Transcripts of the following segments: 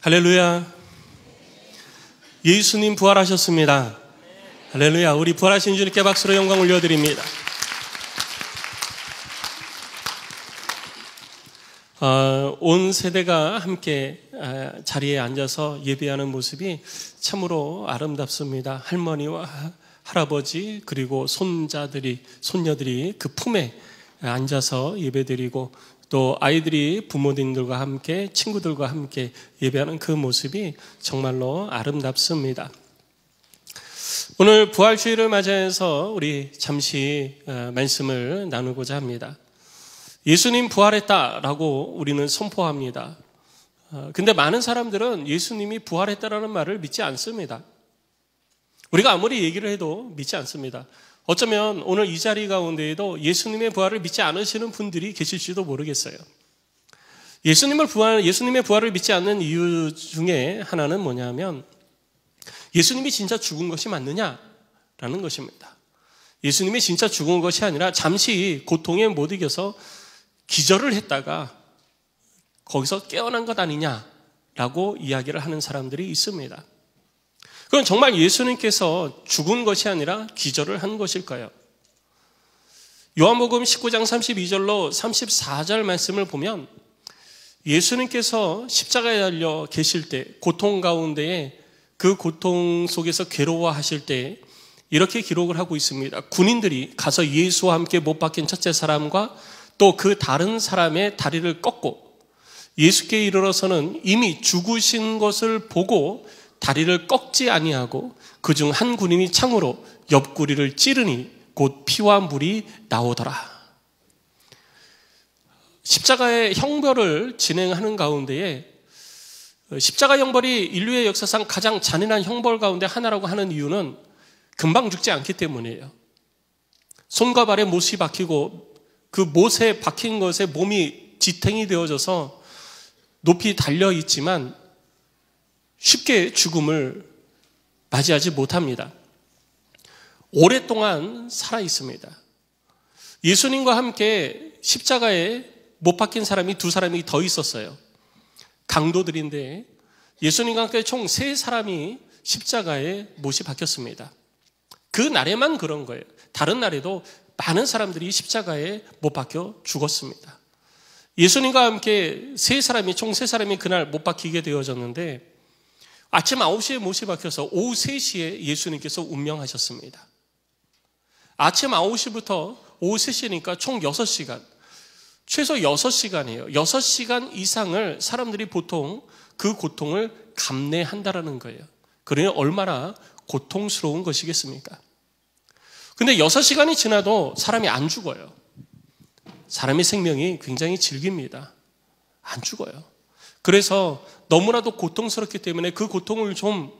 할렐루야. 예수님 부활하셨습니다. 할렐루야. 우리 부활하신 주님께 박수로 영광 올려드립니다. 온 세대가 함께 자리에 앉아서 예배하는 모습이 참으로 아름답습니다. 할머니와 할아버지 그리고 손자들이, 손녀들이 그 품에 앉아서 예배드리고 또 아이들이 부모님들과 함께 친구들과 함께 예배하는 그 모습이 정말로 아름답습니다. 오늘 부활주일을 맞이해서 우리 잠시 말씀을 나누고자 합니다. 예수님 부활했다라고 우리는 선포합니다. 근데 많은 사람들은 예수님이 부활했다라는 말을 믿지 않습니다. 우리가 아무리 얘기를 해도 믿지 않습니다. 어쩌면 오늘 이 자리 가운데에도 예수님의 부활을 믿지 않으시는 분들이 계실지도 모르겠어요. 예수님의 부활을 믿지 않는 이유 중에 하나는 뭐냐면 예수님이 진짜 죽은 것이 맞느냐라는 것입니다. 예수님이 진짜 죽은 것이 아니라 잠시 고통에 못 이겨서 기절을 했다가 거기서 깨어난 것 아니냐라고 이야기를 하는 사람들이 있습니다. 그건 정말 예수님께서 죽은 것이 아니라 기절을 한 것일까요? 요한복음 19장 32절로 34절 말씀을 보면 예수님께서 십자가에 달려 계실 때 고통 가운데에 그 고통 속에서 괴로워하실 때 이렇게 기록을 하고 있습니다. 군인들이 가서 예수와 함께 못 박힌 첫째 사람과 또 그 다른 사람의 다리를 꺾고 예수께 이르러서는 이미 죽으신 것을 보고 다리를 꺾지 아니하고 그중 한 군인이 창으로 옆구리를 찌르니 곧 피와 물이 나오더라. 십자가의 형벌을 진행하는 가운데에 십자가 형벌이 인류의 역사상 가장 잔인한 형벌 가운데 하나라고 하는 이유는 금방 죽지 않기 때문이에요. 손과 발에 못이 박히고 그 못에 박힌 것에 몸이 지탱이 되어져서 높이 달려 있지만 쉽게 죽음을 맞이하지 못합니다. 오랫동안 살아 있습니다. 예수님과 함께 십자가에 못 박힌 사람이 두 사람이 더 있었어요. 강도들인데 예수님과 함께 총 3사람이 십자가에 못이 박혔습니다. 그 날에만 그런 거예요. 다른 날에도 많은 사람들이 십자가에 못 박혀 죽었습니다. 예수님과 함께 총 3사람이 그날 못 박히게 되어졌는데 아침 9시에 못이 박혀서 오후 3시에 예수님께서 운명하셨습니다. 아침 9시부터 오후 3시니까 총 6시간, 최소 6시간이에요. 6시간 이상을 사람들이 보통 그 고통을 감내한다라는 거예요. 그러니 얼마나 고통스러운 것이겠습니까? 근데 6시간이 지나도 사람이 안 죽어요. 사람의 생명이 굉장히 질깁니다. 안 죽어요. 그래서 너무나도 고통스럽기 때문에 그 고통을 좀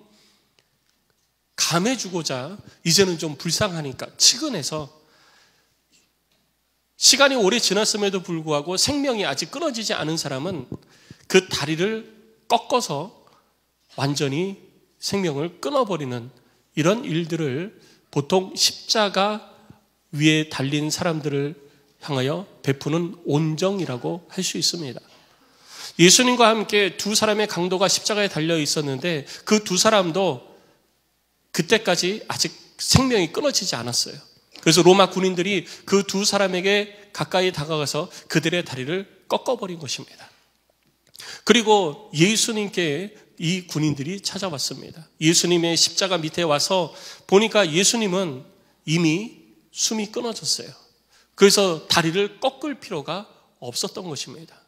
감해주고자 이제는 좀 불쌍하니까 치근해서 시간이 오래 지났음에도 불구하고 생명이 아직 끊어지지 않은 사람은 그 다리를 꺾어서 완전히 생명을 끊어버리는 이런 일들을 보통 십자가 위에 달린 사람들을 향하여 베푸는 온정이라고 할 수 있습니다. 예수님과 함께 2사람의 강도가 십자가에 달려 있었는데 그 2사람도 그때까지 아직 생명이 끊어지지 않았어요. 그래서 로마 군인들이 그 2사람에게 가까이 다가가서 그들의 다리를 꺾어버린 것입니다. 그리고 예수님께 이 군인들이 찾아왔습니다. 예수님의 십자가 밑에 와서 보니까 예수님은 이미 숨이 끊어졌어요. 그래서 다리를 꺾을 필요가 없었던 것입니다.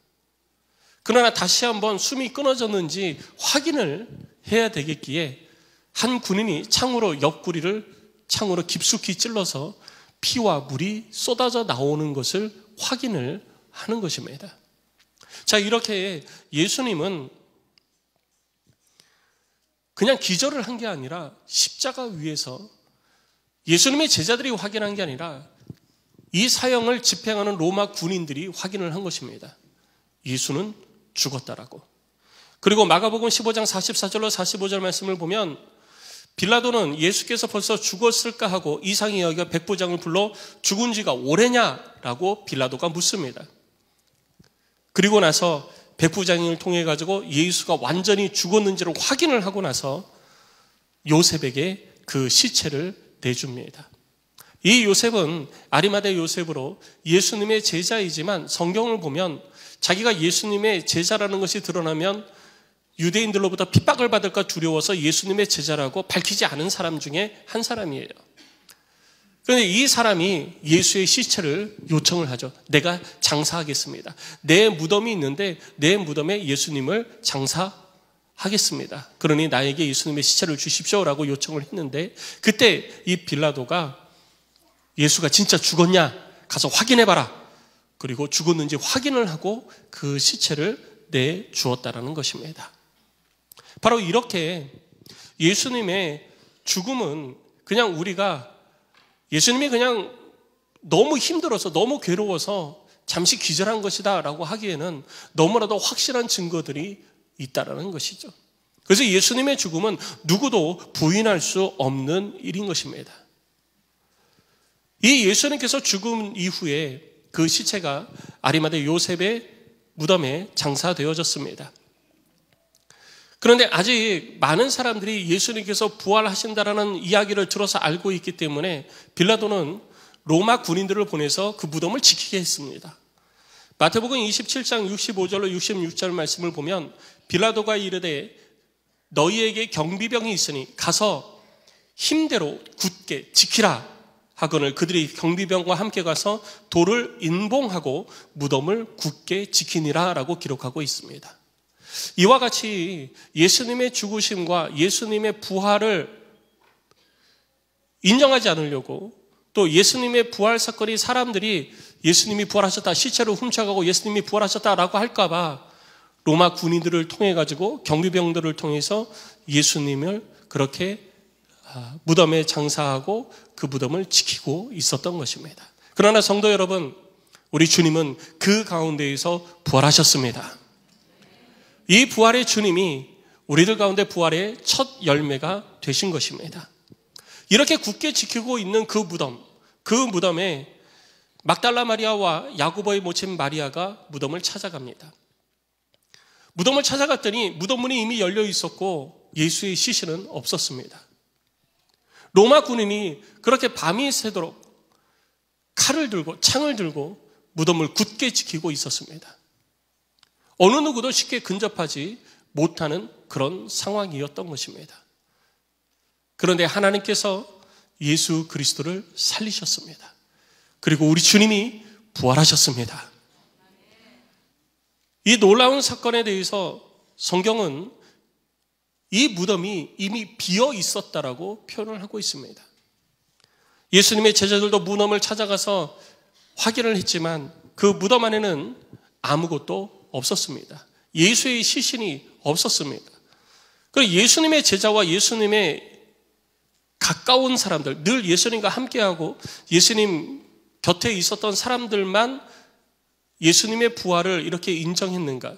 그러나 다시 한번 숨이 끊어졌는지 확인을 해야 되겠기에 한 군인이 창으로 옆구리를 창으로 깊숙이 찔러서 피와 물이 쏟아져 나오는 것을 확인을 하는 것입니다. 자, 이렇게 예수님은 그냥 기절을 한 게 아니라 십자가 위에서 예수님의 제자들이 확인한 게 아니라 이 사형을 집행하는 로마 군인들이 확인을 한 것입니다. 예수는 죽었다라고. 그리고 마가복음 15장 44절로 45절 말씀을 보면 빌라도는 예수께서 벌써 죽었을까 하고 이상히 여겨 백부장을 불러 죽은 지가 오래냐라고 빌라도가 묻습니다. 그리고 나서 백부장을 통해 가지고 예수가 완전히 죽었는지를 확인을 하고 나서 요셉에게 그 시체를 내줍니다. 이 요셉은 아리마대 요셉으로 예수님의 제자이지만 성경을 보면 자기가 예수님의 제자라는 것이 드러나면 유대인들로부터 핍박을 받을까 두려워서 예수님의 제자라고 밝히지 않은 사람 중에 한 사람이에요. 그런데 이 사람이 예수의 시체를 요청을 하죠. 내가 장사하겠습니다. 내 무덤이 있는데 내 무덤에 예수님을 장사하겠습니다. 그러니 나에게 예수님의 시체를 주십시오라고 요청을 했는데 그때 이 빌라도가 예수가 진짜 죽었냐? 가서 확인해봐라. 그리고 죽었는지 확인을 하고 그 시체를 내주었다라는 것입니다. 바로 이렇게 예수님의 죽음은 그냥 우리가 예수님이 그냥 너무 힘들어서 너무 괴로워서 잠시 기절한 것이다 라고 하기에는 너무나도 확실한 증거들이 있다라는 것이죠. 그래서 예수님의 죽음은 누구도 부인할 수 없는 일인 것입니다. 이 예수님께서 죽음 이후에 그 시체가 아리마대 요셉의 무덤에 장사되어졌습니다. 그런데 아직 많은 사람들이 예수님께서 부활하신다라는 이야기를 들어서 알고 있기 때문에 빌라도는 로마 군인들을 보내서 그 무덤을 지키게 했습니다. 마태복음 27장 65절로 66절 말씀을 보면 빌라도가 이르되 너희에게 경비병이 있으니 가서 힘대로 굳게 지키라 하거늘 그들이 경비병과 함께 가서 돌을 인봉하고 무덤을 굳게 지키니라 라고 기록하고 있습니다. 이와 같이 예수님의 죽으심과 예수님의 부활을 인정하지 않으려고 또 예수님의 부활 사건이 사람들이 예수님이 부활하셨다, 시체를 훔쳐가고 예수님이 부활하셨다라고 할까봐 로마 군인들을 통해 가지고 경비병들을 통해서 예수님을 그렇게 무덤에 장사하고 그 무덤을 지키고 있었던 것입니다. 그러나 성도 여러분, 우리 주님은 그 가운데에서 부활하셨습니다. 이 부활의 주님이 우리들 가운데 부활의 첫 열매가 되신 것입니다. 이렇게 굳게 지키고 있는 그 무덤에 막달라 마리아와 야고보의 모친 마리아가 무덤을 찾아갑니다. 무덤을 찾아갔더니 무덤문이 이미 열려 있었고 예수의 시신은 없었습니다. 로마 군인이 그렇게 밤이 새도록 칼을 들고 창을 들고 무덤을 굳게 지키고 있었습니다. 어느 누구도 쉽게 근접하지 못하는 그런 상황이었던 것입니다. 그런데 하나님께서 예수 그리스도를 살리셨습니다. 그리고 우리 주님이 부활하셨습니다. 이 놀라운 사건에 대해서 성경은 이 무덤이 이미 비어 있었다라고 표현을 하고 있습니다. 예수님의 제자들도 무덤을 찾아가서 확인을 했지만 그 무덤 안에는 아무것도 없었습니다. 예수의 시신이 없었습니다. 그리고 예수님의 제자와 예수님의 가까운 사람들, 늘 예수님과 함께하고 예수님 곁에 있었던 사람들만 예수님의 부활을 이렇게 인정했는가?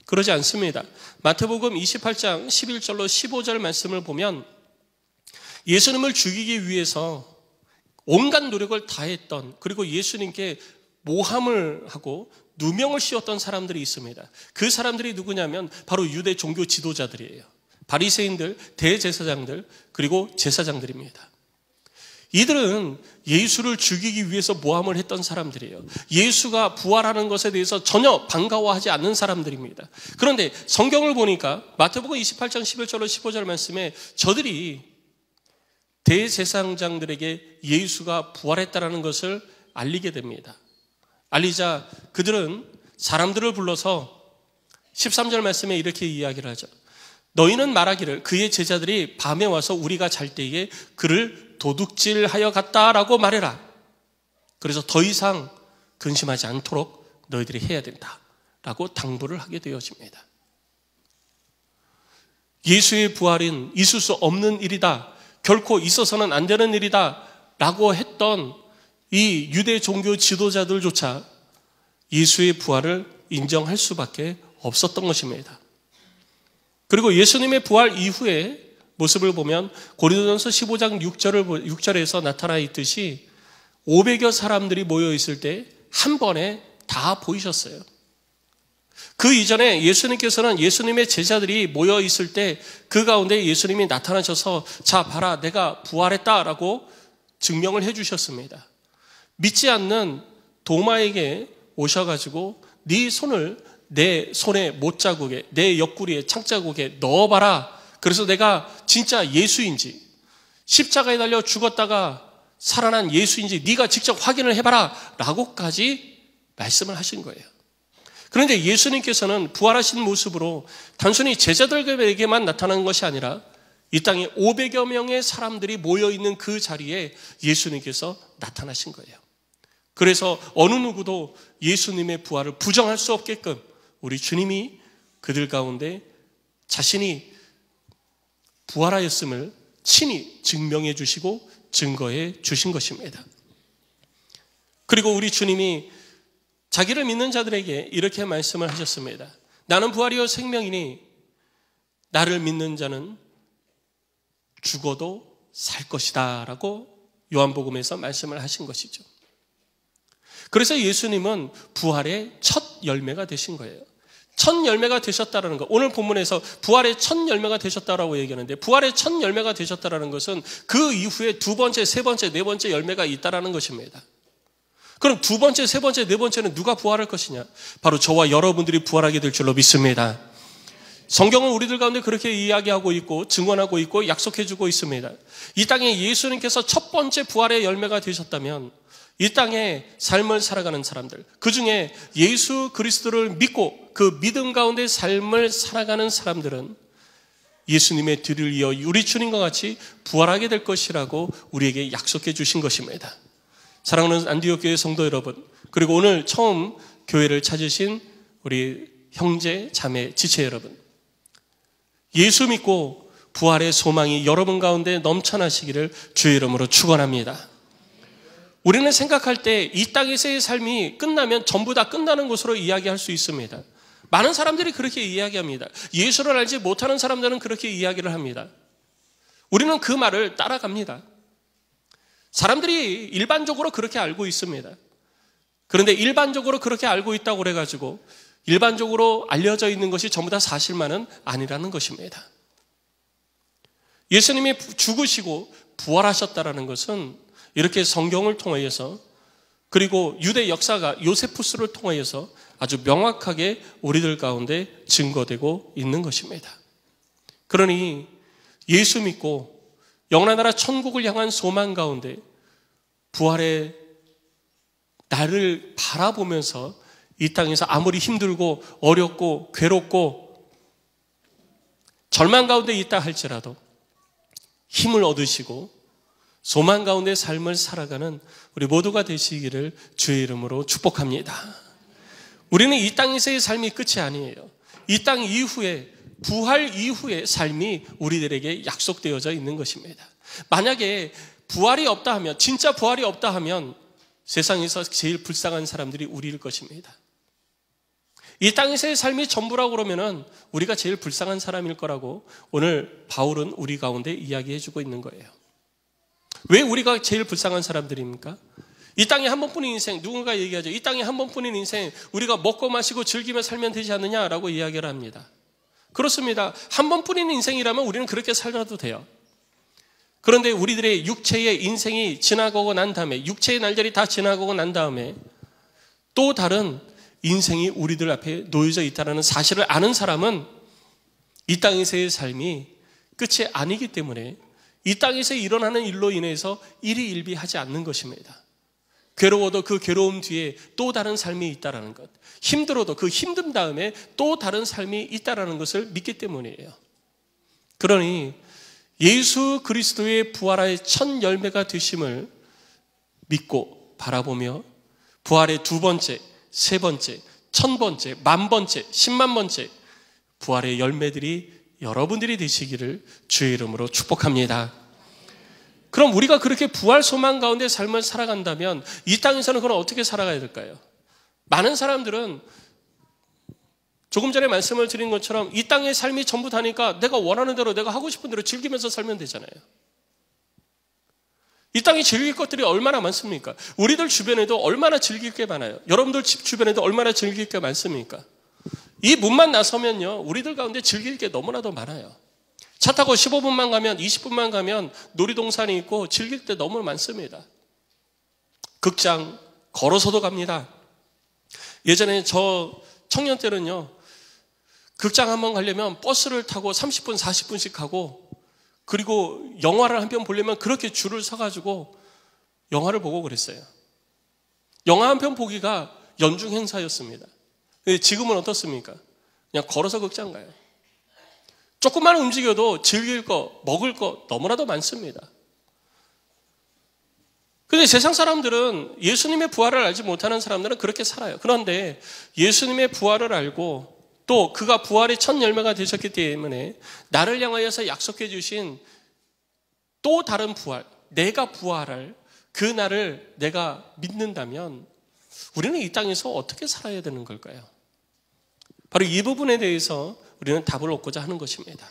그러지 않습니다. 마태복음 28장 11절로 15절 말씀을 보면 예수님을 죽이기 위해서 온갖 노력을 다했던, 그리고 예수님께 모함을 하고 누명을 씌웠던 사람들이 있습니다. 그 사람들이 누구냐면 바로 유대 종교 지도자들이에요. 바리새인들, 대제사장들, 그리고 제사장들입니다. 이들은 예수를 죽이기 위해서 모함을 했던 사람들이에요. 예수가 부활하는 것에 대해서 전혀 반가워하지 않는 사람들입니다. 그런데 성경을 보니까 마태복음 28장 11절로 15절 말씀에 저들이 대제사장들에게 예수가 부활했다는 것을 알리게 됩니다. 알리자 그들은 사람들을 불러서 13절 말씀에 이렇게 이야기를 하죠. 너희는 말하기를 그의 제자들이 밤에 와서 우리가 잘 때에 그를 도둑질하여 갔다라고 말해라. 그래서 더 이상 근심하지 않도록 너희들이 해야 된다라고 당부를 하게 되어집니다. 예수의 부활은 있을 수 없는 일이다, 결코 있어서는 안 되는 일이다 라고 했던 이 유대 종교 지도자들조차 예수의 부활을 인정할 수밖에 없었던 것입니다. 그리고 예수님의 부활 이후의 모습을 보면 고린도전서 15장 6절에서 나타나 있듯이 500여 사람들이 모여 있을 때 한 번에 다 보이셨어요. 그 이전에 예수님께서는 예수님의 제자들이 모여 있을 때 그 가운데 예수님이 나타나셔서 자 봐라 내가 부활했다라고 증명을 해 주셨습니다. 믿지 않는 도마에게 오셔가지고 네 손을 내 손의 못자국에 내 옆구리에 창자국에 넣어봐라. 그래서 내가 진짜 예수인지 십자가에 달려 죽었다가 살아난 예수인지 네가 직접 확인을 해봐라 라고까지 말씀을 하신 거예요. 그런데 예수님께서는 부활하신 모습으로 단순히 제자들에게만 나타난 것이 아니라 이 땅에 500여 명의 사람들이 모여있는 그 자리에 예수님께서 나타나신 거예요. 그래서 어느 누구도 예수님의 부활을 부정할 수 없게끔 우리 주님이 그들 가운데 자신이 부활하였음을 친히 증명해 주시고 증거해 주신 것입니다. 그리고 우리 주님이 자기를 믿는 자들에게 이렇게 말씀을 하셨습니다. 나는 부활이요 생명이니 나를 믿는 자는 죽어도 살 것이다 라고 요한복음에서 말씀을 하신 것이죠. 그래서 예수님은 부활의 첫 열매가 되신 거예요. 첫 열매가 되셨다라는 것. 오늘 본문에서 부활의 첫 열매가 되셨다라고 얘기하는데 부활의 첫 열매가 되셨다라는 것은 그 이후에 두 번째, 세 번째, 네 번째 열매가 있다라는 것입니다. 그럼 두 번째, 세 번째, 네 번째는 누가 부활할 것이냐? 바로 저와 여러분들이 부활하게 될 줄로 믿습니다. 성경은 우리들 가운데 그렇게 이야기하고 있고 증언하고 있고 약속해주고 있습니다. 이 땅에 예수님께서 첫 번째 부활의 열매가 되셨다면 이 땅에 삶을 살아가는 사람들, 그중에 예수 그리스도를 믿고 그 믿음 가운데 삶을 살아가는 사람들은 예수님의 뒤를 이어 우리 주님과 같이 부활하게 될 것이라고 우리에게 약속해 주신 것입니다. 사랑하는 안디옥 교회 성도 여러분, 그리고 오늘 처음 교회를 찾으신 우리 형제, 자매, 지체 여러분, 예수 믿고 부활의 소망이 여러분 가운데 넘쳐나시기를 주의 이름으로 축원합니다. 우리는 생각할 때 이 땅에서의 삶이 끝나면 전부 다 끝나는 것으로 이야기할 수 있습니다. 많은 사람들이 그렇게 이야기합니다. 예수를 알지 못하는 사람들은 그렇게 이야기를 합니다. 우리는 그 말을 따라갑니다. 사람들이 일반적으로 그렇게 알고 있습니다. 그런데 일반적으로 그렇게 알고 있다고 그래가지고 일반적으로 알려져 있는 것이 전부 다 사실만은 아니라는 것입니다. 예수님이 죽으시고 부활하셨다라는 것은 이렇게 성경을 통하여서 그리고 유대 역사가 요세푸스를 통하여서 아주 명확하게 우리들 가운데 증거되고 있는 것입니다. 그러니 예수 믿고 영원한 나라 천국을 향한 소망 가운데 부활의 나를 바라보면서 이 땅에서 아무리 힘들고 어렵고 괴롭고 절망 가운데 있다 할지라도 힘을 얻으시고 소망 가운데 삶을 살아가는 우리 모두가 되시기를 주의 이름으로 축복합니다. 우리는 이 땅에서의 삶이 끝이 아니에요. 이 땅 이후에 부활 이후의 삶이 우리들에게 약속되어져 있는 것입니다. 만약에 부활이 없다 하면, 진짜 부활이 없다 하면 세상에서 제일 불쌍한 사람들이 우리일 것입니다. 이 땅에서의 삶이 전부라고 그러면은 우리가 제일 불쌍한 사람일 거라고 오늘 바울은 우리 가운데 이야기해주고 있는 거예요. 왜 우리가 제일 불쌍한 사람들입니까? 이 땅에 한 번뿐인 인생, 누군가 얘기하죠. 이 땅에 한 번뿐인 인생, 우리가 먹고 마시고 즐기며 살면 되지 않느냐라고 이야기를 합니다. 그렇습니다. 한 번뿐인 인생이라면 우리는 그렇게 살아도 돼요. 그런데 우리들의 육체의 인생이 지나가고 난 다음에, 육체의 날들이 다 지나가고 난 다음에 또 다른 인생이 우리들 앞에 놓여져 있다는 사실을 아는 사람은 이 땅에서의 삶이 끝이 아니기 때문에 이 땅에서 일어나는 일로 인해서 일희일비하지 않는 것입니다. 괴로워도 그 괴로움 뒤에 또 다른 삶이 있다는 것, 힘들어도 그 힘든 다음에 또 다른 삶이 있다는 것을 믿기 때문이에요. 그러니 예수 그리스도의 부활의 첫 열매가 되심을 믿고 바라보며 부활의 두 번째, 세 번째, 1000번째, 10,000번째, 100,000번째 부활의 열매들이 여러분들이 되시기를 주의 이름으로 축복합니다. 그럼 우리가 그렇게 부활 소망 가운데 삶을 살아간다면 이 땅에서는 그럼 어떻게 살아가야 될까요? 많은 사람들은 조금 전에 말씀을 드린 것처럼 이 땅의 삶이 전부 다니까 내가 원하는 대로 내가 하고 싶은 대로 즐기면서 살면 되잖아요. 이 땅에 즐길 것들이 얼마나 많습니까? 우리들 주변에도 얼마나 즐길 게 많아요. 여러분들 집 주변에도 얼마나 즐길 게 많습니까? 이 문만 나서면요, 우리들 가운데 즐길 게 너무나도 많아요. 차 타고 15분만 가면, 20분만 가면 놀이동산이 있고 즐길 때 너무 많습니다. 극장 걸어서도 갑니다. 예전에 저 청년 때는요, 극장 한번 가려면 버스를 타고 30분, 40분씩 가고, 그리고 영화를 한 편 보려면 그렇게 줄을 서가지고 영화를 보고 그랬어요. 영화 한 편 보기가 연중 행사였습니다. 지금은 어떻습니까? 그냥 걸어서 극장 가요. 조금만 움직여도 즐길 거, 먹을 거 너무나도 많습니다. 근데 세상 사람들은, 예수님의 부활을 알지 못하는 사람들은 그렇게 살아요. 그런데 예수님의 부활을 알고 또 그가 부활의 첫 열매가 되셨기 때문에 나를 향하여서 약속해 주신 또 다른 부활, 내가 부활할 그 날을 내가 믿는다면 우리는 이 땅에서 어떻게 살아야 되는 걸까요? 바로 이 부분에 대해서 우리는 답을 얻고자 하는 것입니다.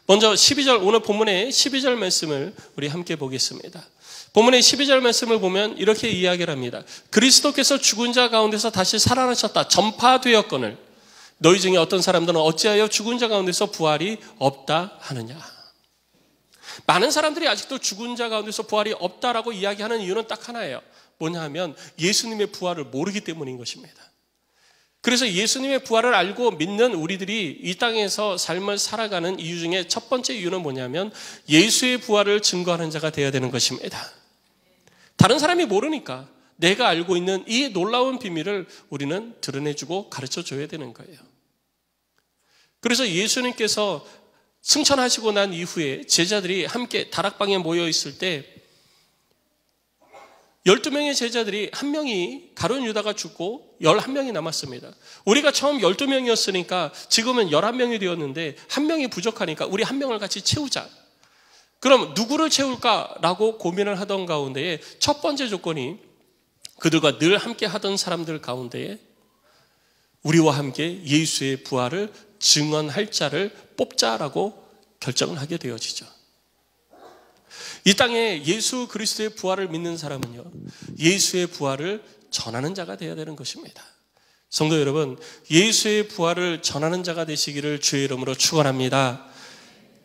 먼저 12절, 오늘 본문의 12절 말씀을 우리 함께 보겠습니다. 본문의 12절 말씀을 보면 이렇게 이야기를 합니다. 그리스도께서 죽은 자 가운데서 다시 살아나셨다. 전파되었거늘 너희 중에 어떤 사람들은 어찌하여 죽은 자 가운데서 부활이 없다 하느냐. 많은 사람들이 아직도 죽은 자 가운데서 부활이 없다라고 이야기하는 이유는 딱 하나예요. 뭐냐 하면 예수님의 부활을 모르기 때문인 것입니다. 그래서 예수님의 부활을 알고 믿는 우리들이 이 땅에서 삶을 살아가는 이유 중에 첫 번째 이유는 뭐냐면 예수의 부활을 증거하는 자가 되어야 되는 것입니다. 다른 사람이 모르니까 내가 알고 있는 이 놀라운 비밀을 우리는 드러내주고 가르쳐줘야 되는 거예요. 그래서 예수님께서 승천하시고 난 이후에 제자들이 함께 다락방에 모여 있을 때 12명의 제자들이 한 명이 가룟 유다가 죽고 11명이 남았습니다. 우리가 처음 12명이었으니까 지금은 11명이 되었는데 한 명이 부족하니까 우리 한 명을 같이 채우자. 그럼 누구를 채울까라고 고민을 하던 가운데에 첫 번째 조건이 그들과 늘 함께 하던 사람들 가운데에 우리와 함께 예수의 부활을 증언할 자를 뽑자라고 결정을 하게 되어지죠. 이 땅에 예수 그리스도의 부활을 믿는 사람은요, 예수의 부활을 전하는 자가 되어야 되는 것입니다. 성도 여러분, 예수의 부활을 전하는 자가 되시기를 주의 이름으로 축원합니다.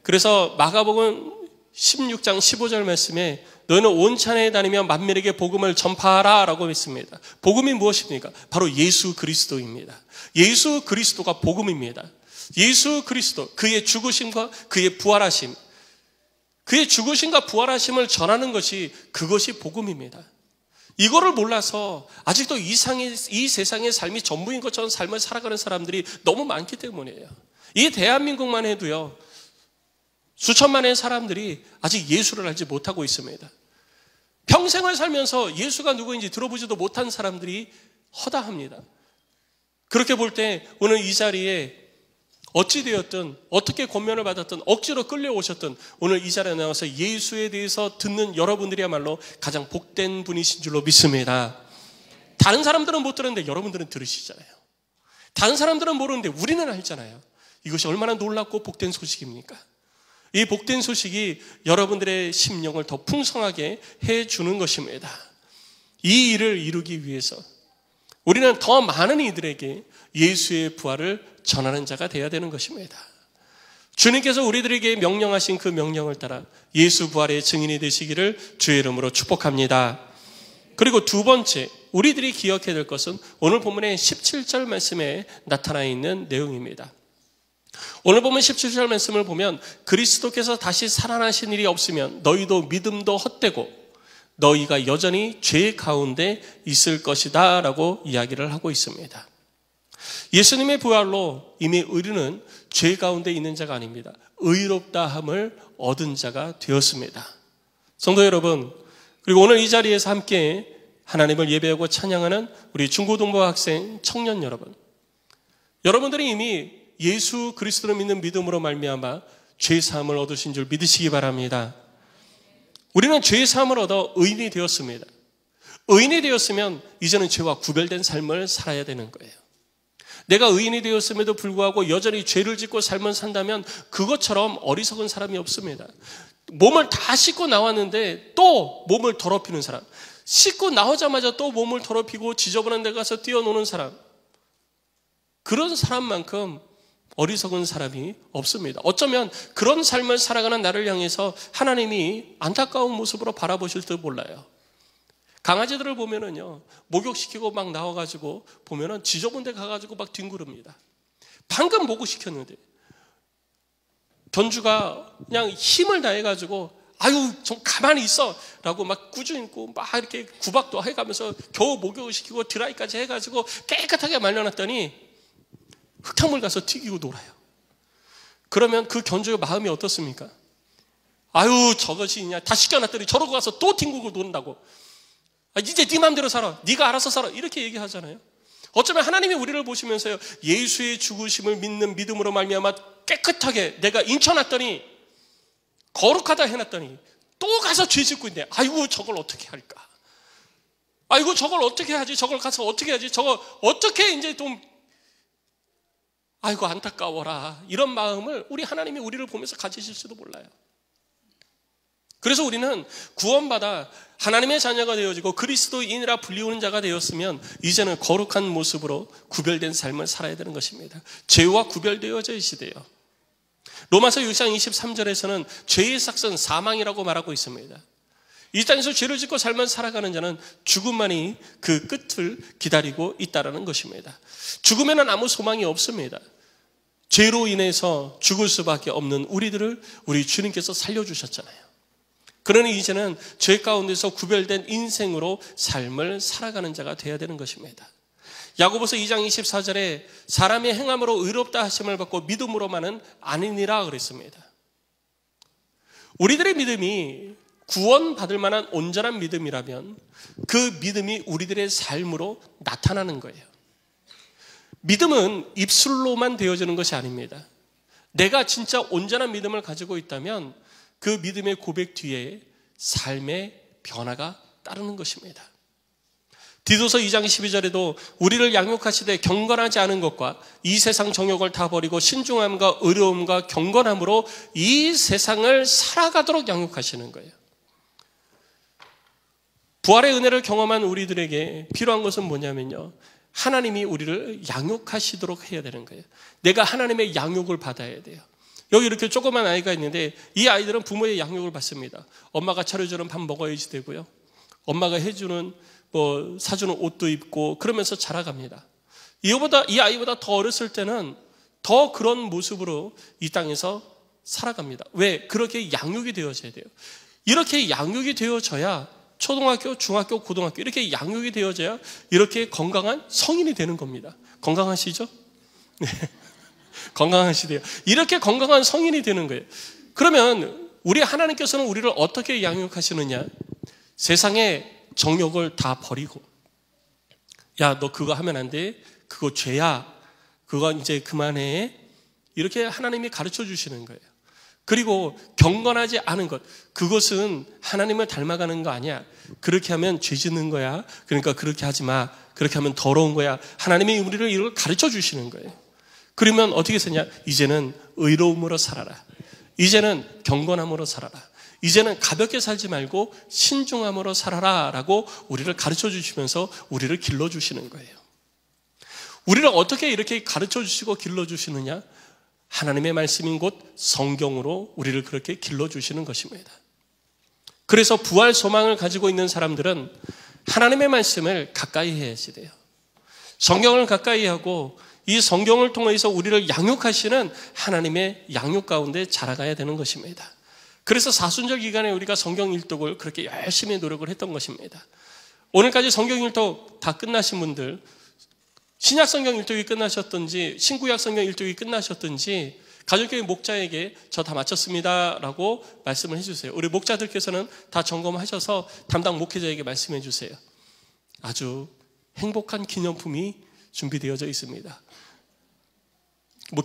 그래서 마가복음 16장 15절 말씀에 너희는 온 찬에 다니며 만민에게 복음을 전파하라 라고 했습니다. 복음이 무엇입니까? 바로 예수 그리스도입니다. 예수 그리스도가 복음입니다. 예수 그리스도, 그의 죽으심과 그의 부활하심, 그의 죽으심과 부활하심을 전하는 것이 그것이 복음입니다. 이거를 몰라서 아직도 이 세상의 삶이 전부인 것처럼 삶을 살아가는 사람들이 너무 많기 때문이에요. 이 대한민국만 해도요, 수천만의 사람들이 아직 예수를 알지 못하고 있습니다. 평생을 살면서 예수가 누구인지 들어보지도 못한 사람들이 허다합니다. 그렇게 볼 때 오늘 이 자리에 어찌되었든 어떻게 권면을 받았든 억지로 끌려오셨든 오늘 이 자리에 나와서 예수에 대해서 듣는 여러분들이야말로 가장 복된 분이신 줄로 믿습니다. 다른 사람들은 못 들었는데 여러분들은 들으시잖아요. 다른 사람들은 모르는데 우리는 알잖아요. 이것이 얼마나 놀랍고 복된 소식입니까? 이 복된 소식이 여러분들의 심령을 더 풍성하게 해주는 것입니다. 이 일을 이루기 위해서 우리는 더 많은 이들에게 예수의 부활을 전하는 자가 되어야 되는 것입니다. 주님께서 우리들에게 명령하신 그 명령을 따라 예수 부활의 증인이 되시기를 주의 이름으로 축복합니다. 그리고 두 번째, 우리들이 기억해야 될 것은 오늘 본문의 17절 말씀에 나타나 있는 내용입니다. 오늘 보면 17절 말씀을 보면 그리스도께서 다시 살아나신 일이 없으면 너희도 믿음도 헛되고 너희가 여전히 죄 가운데 있을 것이다 라고 이야기를 하고 있습니다. 예수님의 부활로 이미 우리는 죄 가운데 있는 자가 아닙니다. 의롭다함을 얻은 자가 되었습니다. 성도 여러분, 그리고 오늘 이 자리에서 함께 하나님을 예배하고 찬양하는 우리 중고등부 학생 청년 여러분, 여러분들이 이미 예수 그리스도를 믿는 믿음으로 말미암아 죄 사함을 얻으신 줄 믿으시기 바랍니다. 우리는 죄 사함을 얻어 의인이 되었습니다. 의인이 되었으면 이제는 죄와 구별된 삶을 살아야 되는 거예요. 내가 의인이 되었음에도 불구하고 여전히 죄를 짓고 삶을 산다면 그것처럼 어리석은 사람이 없습니다. 몸을 다 씻고 나왔는데 또 몸을 더럽히는 사람, 씻고 나오자마자 또 몸을 더럽히고 지저분한 데 가서 뛰어노는 사람, 그런 사람만큼 어리석은 사람이 없습니다. 어쩌면 그런 삶을 살아가는 나를 향해서 하나님이 안타까운 모습으로 바라보실지도 몰라요. 강아지들을 보면은요, 목욕시키고 막 나와가지고 보면은 지저분 데 가가지고 막 뒹구릅니다. 방금 목욕시켰는데 견주가 그냥 힘을 다해가지고 아유 좀 가만히 있어 라고 막 꾸짖고 막 이렇게 구박도 해가면서 겨우 목욕을 시키고 드라이까지 해가지고 깨끗하게 말려놨더니 흙탕물 가서 튀기고 놀아요. 그러면 그 견주의 마음이 어떻습니까? 아유 저것이 그냥 다 씻겨놨더니 저러고 가서 또 튕기고 노는다고. 이제 네 마음대로 살아. 네가 알아서 살아. 이렇게 얘기하잖아요. 어쩌면 하나님이 우리를 보시면서요, 예수의 죽으심을 믿는 믿음으로 말미암아 깨끗하게 내가 인쳐놨더니 거룩하다 해놨더니 또 가서 죄 짓고 있네. 아이고 저걸 어떻게 할까? 아이고 저걸 어떻게 하지? 저걸 가서 어떻게 하지? 저거 어떻게 이제 좀 아이고 안타까워라. 이런 마음을 우리 하나님이 우리를 보면서 가지실지도 몰라요. 그래서 우리는 구원받아 하나님의 자녀가 되어지고 그리스도인이라 불리우는 자가 되었으면 이제는 거룩한 모습으로 구별된 삶을 살아야 되는 것입니다. 죄와 구별되어져 있으되요. 로마서 6장 23절에서는 죄의 삭은 사망이라고 말하고 있습니다. 이 땅에서 죄를 짓고 삶을 살아가는 자는 죽음만이 그 끝을 기다리고 있다는 것입니다. 죽음에는 아무 소망이 없습니다. 죄로 인해서 죽을 수밖에 없는 우리들을 우리 주님께서 살려주셨잖아요. 그러니 이제는 죄 가운데서 구별된 인생으로 삶을 살아가는 자가 되어야 되는 것입니다. 야고보서 2장 24절에 사람의 행함으로 의롭다 하심을 받고 믿음으로만은 아니니라 그랬습니다. 우리들의 믿음이 구원받을 만한 온전한 믿음이라면 그 믿음이 우리들의 삶으로 나타나는 거예요. 믿음은 입술로만 되어지는 것이 아닙니다. 내가 진짜 온전한 믿음을 가지고 있다면 그 믿음의 고백 뒤에 삶의 변화가 따르는 것입니다. 디도서 2장 12절에도 우리를 양육하시되 경건하지 않은 것과 이 세상 정욕을 다 버리고 신중함과 의로움과 경건함으로 이 세상을 살아가도록 양육하시는 거예요. 부활의 은혜를 경험한 우리들에게 필요한 것은 뭐냐면요, 하나님이 우리를 양육하시도록 해야 되는 거예요. 내가 하나님의 양육을 받아야 돼요. 여기 이렇게 조그만 아이가 있는데 이 아이들은 부모의 양육을 받습니다. 엄마가 차려주는 밥 먹어야지 되고요, 엄마가 해주는 사주는 옷도 입고 그러면서 자라갑니다. 이 아이보다 더 어렸을 때는 더 그런 모습으로 이 땅에서 살아갑니다. 왜? 그렇게 양육이 되어져야 돼요. 이렇게 양육이 되어져야 초등학교, 중학교, 고등학교 이렇게 양육이 되어져야 이렇게 건강한 성인이 되는 겁니다. 건강하시죠? 네. 건강하시대요. 이렇게 건강한 성인이 되는 거예요. 그러면 우리 하나님께서는 우리를 어떻게 양육하시느냐? 세상에 정욕을 다 버리고, 야, 너 그거 하면 안 돼. 그거 죄야. 그거 이제 그만해. 이렇게 하나님이 가르쳐 주시는 거예요. 그리고 경건하지 않은 것, 그것은 하나님을 닮아가는 거 아니야. 그렇게 하면 죄 짓는 거야. 그러니까 그렇게 하지 마. 그렇게 하면 더러운 거야. 하나님이 우리를 이걸 가르쳐 주시는 거예요. 그러면 어떻게 쓰냐? 이제는 의로움으로 살아라. 이제는 경건함으로 살아라. 이제는 가볍게 살지 말고 신중함으로 살아라 라고 우리를 가르쳐 주시면서 우리를 길러주시는 거예요. 우리를 어떻게 이렇게 가르쳐 주시고 길러주시느냐? 하나님의 말씀인 곳 성경으로 우리를 그렇게 길러주시는 것입니다. 그래서 부활 소망을 가지고 있는 사람들은 하나님의 말씀을 가까이 해야지 돼요. 성경을 가까이 하고 이 성경을 통해서 우리를 양육하시는 하나님의 양육 가운데 자라가야 되는 것입니다. 그래서 사순절 기간에 우리가 성경 일독을 그렇게 열심히 노력을 했던 것입니다. 오늘까지 성경 일독 다 끝나신 분들, 신약 성경 일독이 끝나셨든지 신구약 성경 일독이 끝나셨든지 가족교회 목자에게 저 다 마쳤습니다 라고 말씀을 해주세요. 우리 목자들께서는 다 점검하셔서 담당 목회자에게 말씀해 주세요. 아주 행복한 기념품이 준비되어져 있습니다.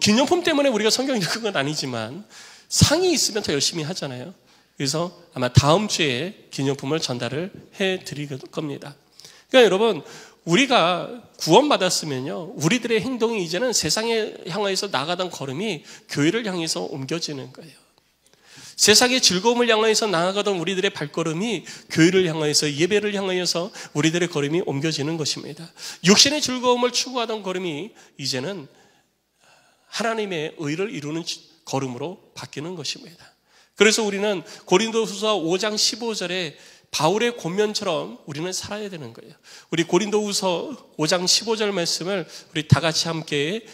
기념품 때문에 우리가 성경 읽은 건 아니지만 상이 있으면 더 열심히 하잖아요. 그래서 아마 다음 주에 기념품을 전달을 해드릴 겁니다. 그러니까 여러분, 우리가 구원받았으면요, 우리들의 행동이 이제는 세상에 향해서 나가던 걸음이 교회를 향해서 옮겨지는 거예요. 세상의 즐거움을 향하여서 나아가던 우리들의 발걸음이 교회를 향하여서, 예배를 향하여서 우리들의 걸음이 옮겨지는 것입니다. 육신의 즐거움을 추구하던 걸음이 이제는 하나님의 의를 이루는 걸음으로 바뀌는 것입니다. 그래서 우리는 고린도후서 5장 15절에 바울의 권면처럼 우리는 살아야 되는 거예요. 우리 고린도후서 5장 15절 말씀을 우리 다 같이 함께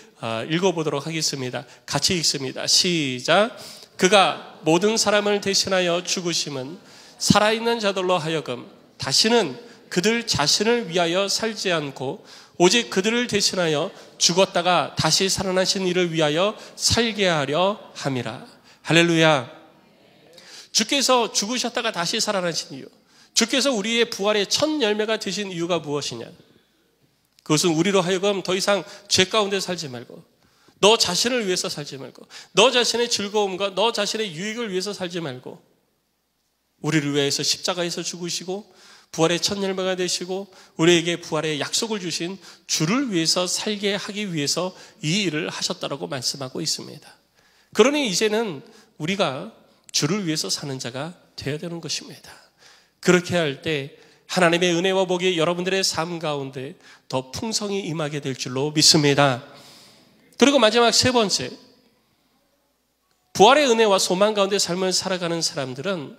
읽어보도록 하겠습니다. 같이 읽습니다. 시작. 그가 모든 사람을 대신하여 죽으심은 살아있는 자들로 하여금 다시는 그들 자신을 위하여 살지 않고 오직 그들을 대신하여 죽었다가 다시 살아나신 이를 위하여 살게 하려 함이라. 할렐루야. 주께서 죽으셨다가 다시 살아나신 이유, 주께서 우리의 부활의 첫 열매가 되신 이유가 무엇이냐? 그것은 우리로 하여금 더 이상 죄 가운데 살지 말고, 너 자신을 위해서 살지 말고, 너 자신의 즐거움과 너 자신의 유익을 위해서 살지 말고, 우리를 위해서 십자가에서 죽으시고 부활의 첫 열매가 되시고 우리에게 부활의 약속을 주신 주를 위해서 살게 하기 위해서 이 일을 하셨다라고 말씀하고 있습니다. 그러니 이제는 우리가 주를 위해서 사는 자가 되어야 되는 것입니다. 그렇게 할 때 하나님의 은혜와 복이 여러분들의 삶 가운데 더 풍성히 임하게 될 줄로 믿습니다. 그리고 마지막 세 번째, 부활의 은혜와 소망 가운데 삶을 살아가는 사람들은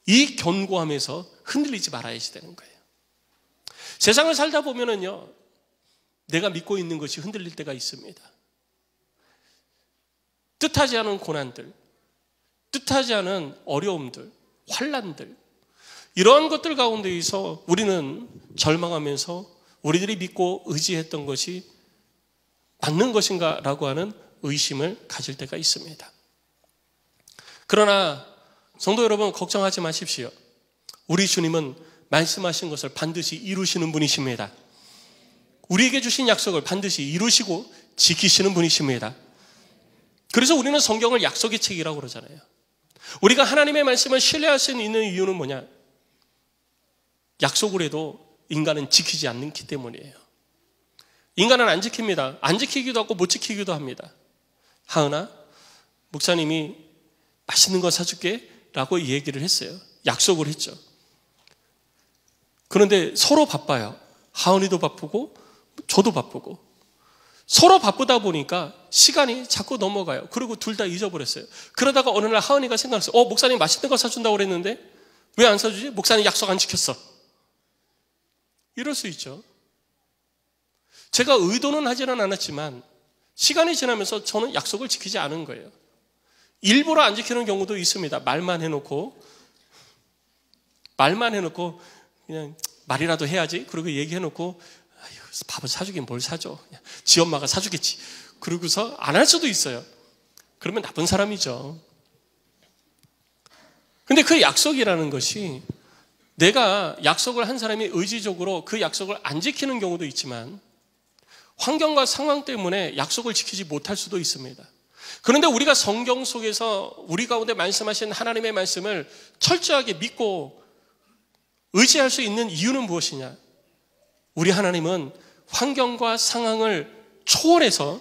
이 견고함에서 흔들리지 말아야 되는 거예요. 세상을 살다 보면은요, 내가 믿고 있는 것이 흔들릴 때가 있습니다. 뜻하지 않은 고난들, 뜻하지 않은 어려움들, 환난들, 이러한 것들 가운데에서 우리는 절망하면서 우리들이 믿고 의지했던 것이 맞는 것인가 라고 하는 의심을 가질 때가 있습니다. 그러나 성도 여러분, 걱정하지 마십시오. 우리 주님은 말씀하신 것을 반드시 이루시는 분이십니다. 우리에게 주신 약속을 반드시 이루시고 지키시는 분이십니다. 그래서 우리는 성경을 약속의 책이라고 그러잖아요. 우리가 하나님의 말씀을 신뢰할 수 있는 이유는 뭐냐? 약속을 해도 인간은 지키지 않기 때문이에요. 인간은 안 지킵니다. 안 지키기도 하고 못 지키기도 합니다. 하은아, 목사님이 맛있는 거 사줄게 라고 얘기를 했어요. 약속을 했죠. 그런데 서로 바빠요. 하은이도 바쁘고 저도 바쁘고, 서로 바쁘다 보니까 시간이 자꾸 넘어가요. 그리고 둘 다 잊어버렸어요. 그러다가 어느 날 하은이가 생각했어요. 목사님 맛있는 거 사준다고 그랬는데 왜 안 사주지? 목사님 약속 안 지켰어. 이럴 수 있죠. 제가 의도는 하지는 않았지만 시간이 지나면서 저는 약속을 지키지 않은 거예요. 일부러 안 지키는 경우도 있습니다. 말만 해놓고 그냥 말이라도 해야지. 그리고 얘기해놓고 밥을 사주긴 뭘 사줘. 지 엄마가 사주겠지. 그러고서 안 할 수도 있어요. 그러면 나쁜 사람이죠. 근데 그 약속이라는 것이, 내가 약속을 한 사람이 의지적으로 그 약속을 안 지키는 경우도 있지만 환경과 상황 때문에 약속을 지키지 못할 수도 있습니다. 그런데 우리가 성경 속에서 우리 가운데 말씀하신 하나님의 말씀을 철저하게 믿고 의지할 수 있는 이유는 무엇이냐? 우리 하나님은 환경과 상황을 초월해서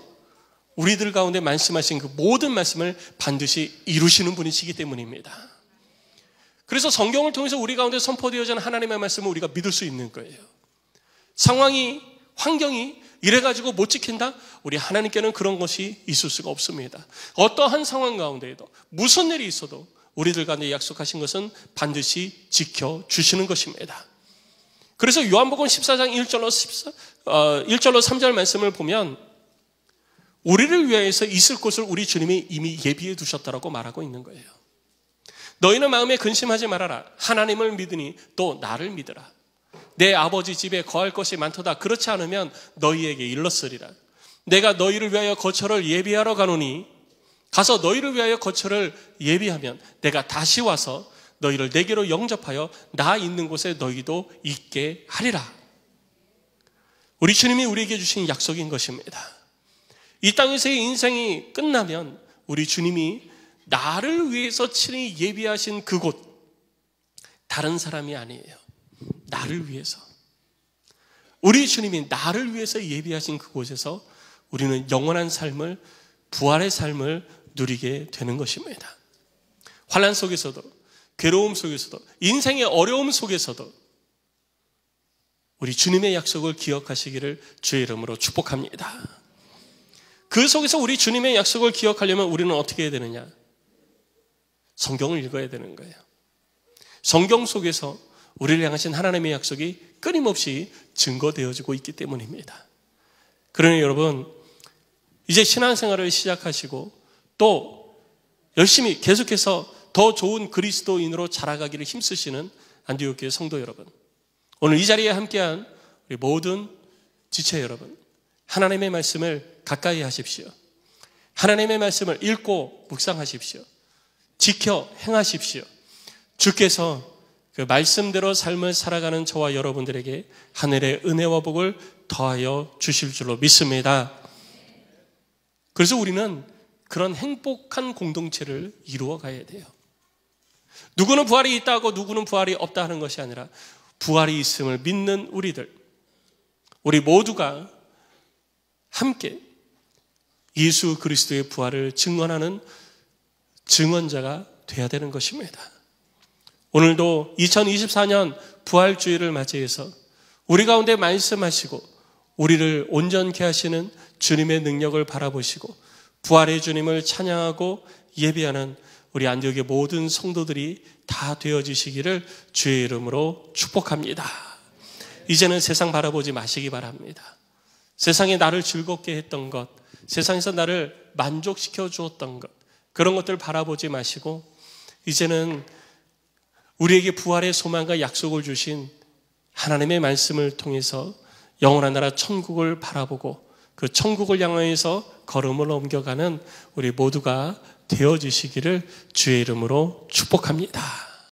우리들 가운데 말씀하신 그 모든 말씀을 반드시 이루시는 분이시기 때문입니다. 그래서 성경을 통해서 우리 가운데 선포되어진 하나님의 말씀을 우리가 믿을 수 있는 거예요. 상황이, 환경이 이래가지고 못 지킨다? 우리 하나님께는 그런 것이 있을 수가 없습니다. 어떠한 상황 가운데에도 무슨 일이 있어도 우리들 가운데 약속하신 것은 반드시 지켜주시는 것입니다. 그래서 요한복음 14장 1절로 3절 말씀을 보면 우리를 위해서 있을 곳을 우리 주님이 이미 예비해 두셨다라고 말하고 있는 거예요. 너희는 마음에 근심하지 말아라. 하나님을 믿으니 또 나를 믿으라. 내 아버지 집에 거할 것이 많도다. 그렇지 않으면 너희에게 일렀으리라. 내가 너희를 위하여 거처를 예비하러 가노니 가서 너희를 위하여 거처를 예비하면 내가 다시 와서 너희를 내게로 영접하여 나 있는 곳에 너희도 있게 하리라. 우리 주님이 우리에게 주신 약속인 것입니다. 이 땅에서의 인생이 끝나면 우리 주님이 나를 위해서 친히 예비하신 그곳, 다른 사람이 아니에요. 나를 위해서, 우리 주님이 나를 위해서 예비하신 그곳에서 우리는 영원한 삶을, 부활의 삶을 누리게 되는 것입니다. 환난 속에서도, 괴로움 속에서도, 인생의 어려움 속에서도 우리 주님의 약속을 기억하시기를 주의 이름으로 축복합니다. 그 속에서 우리 주님의 약속을 기억하려면 우리는 어떻게 해야 되느냐? 성경을 읽어야 되는 거예요. 성경 속에서 우리를 향하신 하나님의 약속이 끊임없이 증거되어지고 있기 때문입니다. 그러니 여러분, 이제 신앙생활을 시작하시고 또 열심히 계속해서 더 좋은 그리스도인으로 자라가기를 힘쓰시는 안디옥 교회 성도 여러분, 오늘 이 자리에 함께한 우리 모든 지체 여러분, 하나님의 말씀을 가까이 하십시오. 하나님의 말씀을 읽고 묵상하십시오. 지켜 행하십시오. 주께서 그 말씀대로 삶을 살아가는 저와 여러분들에게 하늘의 은혜와 복을 더하여 주실 줄로 믿습니다. 그래서 우리는 그런 행복한 공동체를 이루어 가야 돼요. 누구는 부활이 있다고 누구는 부활이 없다 하는 것이 아니라 부활이 있음을 믿는 우리 모두가 함께 예수 그리스도의 부활을 증언하는 증언자가 되어야 되는 것입니다. 오늘도 2024년 부활주의를 맞이해서 우리 가운데 말씀하시고 우리를 온전케 하시는 주님의 능력을 바라보시고 부활의 주님을 찬양하고 예배하는 우리 안디옥의 모든 성도들이 다 되어지시기를 주의 이름으로 축복합니다. 이제는 세상 바라보지 마시기 바랍니다. 세상에 나를 즐겁게 했던 것, 세상에서 나를 만족시켜 주었던 것, 그런 것들 바라보지 마시고 이제는 우리에게 부활의 소망과 약속을 주신 하나님의 말씀을 통해서 영원한 나라 천국을 바라보고 그 천국을 향하여서 걸음을 옮겨가는 우리 모두가 되어지시기를 주의 이름으로 축복합니다.